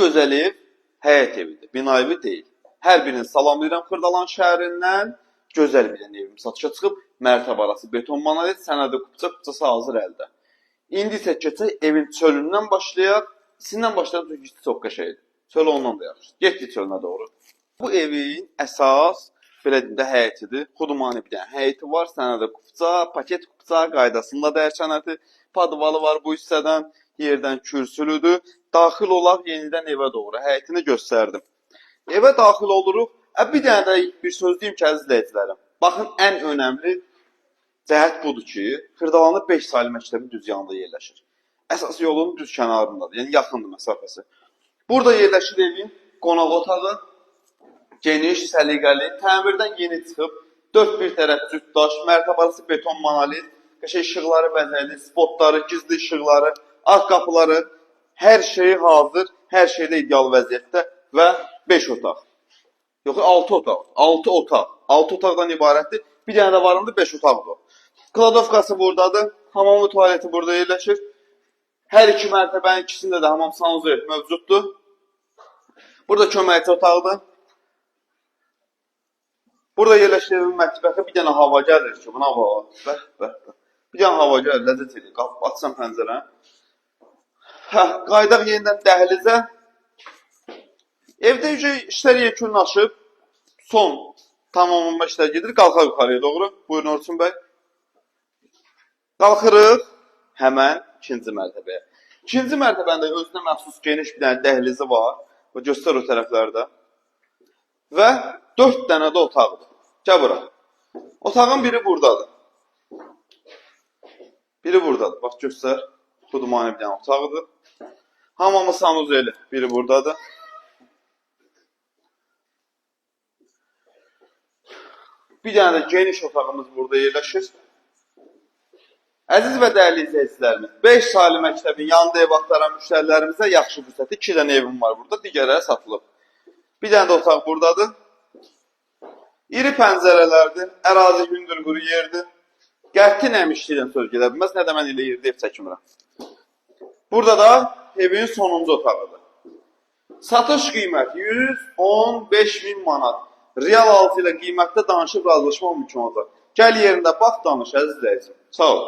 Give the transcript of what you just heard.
gözəl ev həyət evidir, bina evi deyil. Hər birini salamlayıram Xırdalan şəhərindən. Gözəl bir dənə evim satışa çıxıb, mərtəbə arası beton monolit, sənədi qupça hazır əldə. İndi isə keçək evin çölündən başlayaq. İçindən başlayaq, çünki çox qəşəngdir. Çöl ondan da yaxşı. Getdik çölünə doğru. Bu evin əsas belə deyim də həyətidir. Xudumani bir dənə həyəti var, sənədi qupça, paket qupça qaydasında dəyər sənədi. Padvalı var bu hissədən, yerdən kürsülüdür. Daxil olaq yenidən evə doğru. Həyətini göstərdim. Evə daxil oluruq. Bir dənə də bir söz deyim ki, əziz izləyicilərim. Baxın, ən önəmli cəhət budur ki, Xırdalanda 5 saylı məktəbin düz yanında yerləşir. Əsas yolun düz kənarındadır, yəni yaxındır məsafəsi. Burada yerləşir evin qonaq otağı, geniş, səliqəli, təmirdən yeni çıxıb, 4 bir tərəf cütdaş, mərtəbəsi beton monolit, qəşəng işıqları bəzəkli, spotları, gizli işıqları, arx qapıları, hər şeyi hazır, hər şeydə ideal vəziyyətdə və 5 otaq. Yox, 6 otaq. 6 otaq. 6 otaqdan ibarətdir. Bir dənə də varımdır, 5 otaqdır. Kladovkası buradadır. Hamamı, tualeti burada yerləşir. Hər iki mərtəbənin ikisində də hamam sanuzel mövcuddur. Burada köməkçi otaqdır. Burada yerləşir evin mətbəxi. Bir dənə hava gəlir ki, buna bax. Bir dənə hava gəlir, ləzzət edir. Qapı açsam pəncərəni. Qaydaq yenidən dəhlizə. Evdə işlər yekunlaşıb, son tamamlanma işlər gedir, qalxaq yuxarıya doğru. Buyurun Orçun bəy. Qalxırıq həmən ikinci mərtəbəyə. İkinci mərtəbəndə özünə məxsus geniş bir dənə dəhlizi var. Göstər o tərəflərdə. Və 4 dənə də otaqdır. Gəl bura. Otağın biri buradadır. Biri buradadır. Bax, göstər. Xudumani bir dənə otaqdır. Hamamı sanuzeli. Biri buradadır. Bir dənə də geniş otağımız burada yerləşir. Əziz və dəyərli izləyicilərimiz, 5 saylı məktəbin yanında ev axtaran müştərilərimizə yaxşı fürsəti. 2 dənə evim var burada, digərləri satılıb. Bir dənə də otaq buradadır. İri pəncərələrdir, ərazi hündür quru yerdir. Qəti nəmişlikdən söz gedə bilməz, nə də mən ilə yerdə ev çəkmirəm. Burada da evin sonuncu otağıdır. Satış qiyməti 115.000 manat. Real altı ilə qiymətdə danışıb razılaşmaq mümkün olacaq. Gəl yerində bax, danış, əziz izləyicim. Sağ ol.